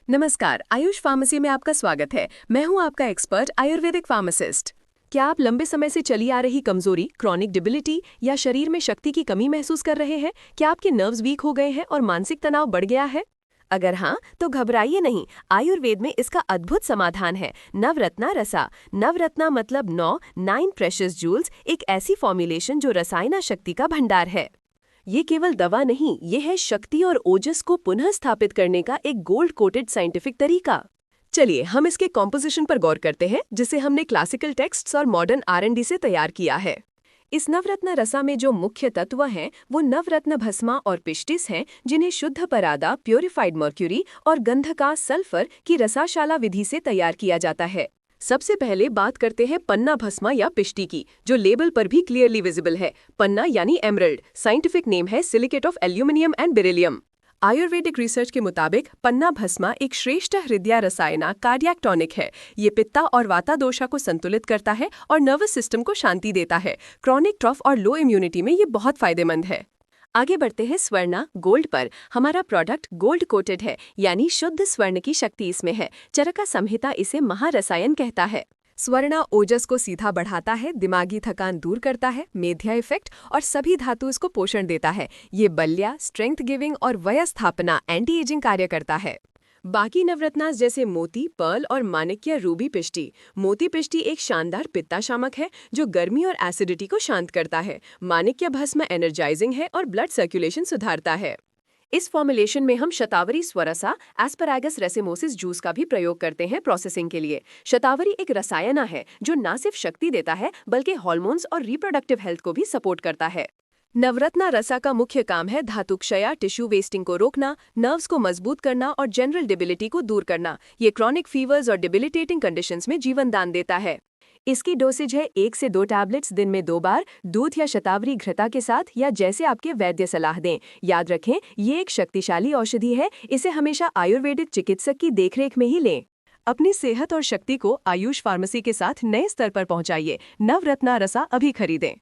नमस्कार, आयुष फार्मेसी में आपका स्वागत है। मैं हूं आपका एक्सपर्ट आयुर्वेदिक फार्मासिस्ट। क्या आप लंबे समय से चली आ रही कमजोरी, क्रॉनिक डिबिलिटी या शरीर में शक्ति की कमी महसूस कर रहे हैं? क्या आपके नर्व्स वीक हो गए हैं और मानसिक तनाव बढ़ गया है? अगर हाँ, तो घबराइए नहीं। आयुर्वेद में इसका अद्भुत समाधान है, नवरत्ना रसा। नवरत्ना मतलब 9 प्रेशियस जूल्स, एक ऐसी फॉर्मुलेशन जो रसायना शक्ति का भंडार है। ये केवल दवा नहीं, ये है शक्ति और ओजस को पुनः स्थापित करने का एक गोल्ड कोटेड साइंटिफिक तरीका। चलिए हम इसके कॉम्पोजिशन पर गौर करते हैं, जिसे हमने क्लासिकल टेक्स्ट्स और मॉडर्न R&D से तैयार किया है। इस नवरत्न रसा में जो मुख्य तत्व हैं वो नवरत्न भस्मा और पिस्टिस हैं, जिन्हें शुद्ध परादा, प्योरिफाइड मर्क्यूरी और गंधका सल्फर की रसाशाला विधि से तैयार किया जाता है। सबसे पहले बात करते हैं पन्ना भस्मा या पिष्टी की, जो लेबल पर भी क्लियरली विजिबल है। पन्ना यानी एमरल्ड, साइंटिफिक नेम है silicate of aluminium and beryllium. Ayurvedic research के मुताबिक पन्ना भस्मा एक श्रेष्ठ हृदय रसायना कार्डियक टॉनिक है। ये पित्ता और वाता दोषा को संतुलित करता है और नर्वस सिस्टम को शांति देता है। क्रॉनिक ट्रफ और लो इम्यूनिटी में ये बहुत फायदेमंद है। आगे बढ़ते हैं स्वर्णा गोल्ड पर। हमारा प्रोडक्ट गोल्ड कोटेड है, यानी शुद्ध स्वर्ण की शक्ति इसमें है। चरका संहिता इसे महारसायन कहता है। स्वर्णा ओजस को सीधा बढ़ाता है, दिमागी थकान दूर करता है, मेध्या इफेक्ट और सभी धातु इसको पोषण देता है। ये बल्या, स्ट्रेंथ गिविंग और वयस्थापना, एंटी एजिंग कार्य करता है। बाकी नवरत्नास जैसे मोती, पर्ल और माणिक्य रूबी पिष्टी। मोती पिष्टी एक शानदार पित्ता शामक है जो गर्मी और एसिडिटी को शांत करता है। माणिक्य भस्म एनर्जाइजिंग है और ब्लड सर्कुलेशन सुधारता है। इस फॉर्मुलेशन में हम शतावरी स्वरसा, एस्परागस रेसिमोसिस जूस का भी प्रयोग करते हैं प्रोसेसिंग के लिए। शतावरी एक रसायना है जो न सिर्फ शक्ति देता है बल्कि हार्मोन्स और रिप्रोडक्टिव हेल्थ को भी सपोर्ट करता है। नवरत्ना रसा का मुख्य काम है धातु क्षया, टिश्यू वेस्टिंग को रोकना, नर्व्स को मजबूत करना और जनरल डिबिलिटी को दूर करना। ये क्रॉनिक फीवर्स और डिबिलिटेटिंग कंडीशंस में जीवन दान देता है। इसकी डोसेज है 1 से 2 टैबलेट्स दिन में 2 बार, दूध या शतावरी घृता के साथ या जैसे आपके वैद्य सलाह दें। याद रखें, ये एक शक्तिशाली औषधि है, इसे हमेशा आयुर्वेदिक चिकित्सक की देखरेख में ही लें। अपनी सेहत और शक्ति को आयुष फार्मेसी के साथ नए स्तर पर पहुंचाइए। नवरत्ना रसा अभी खरीदें।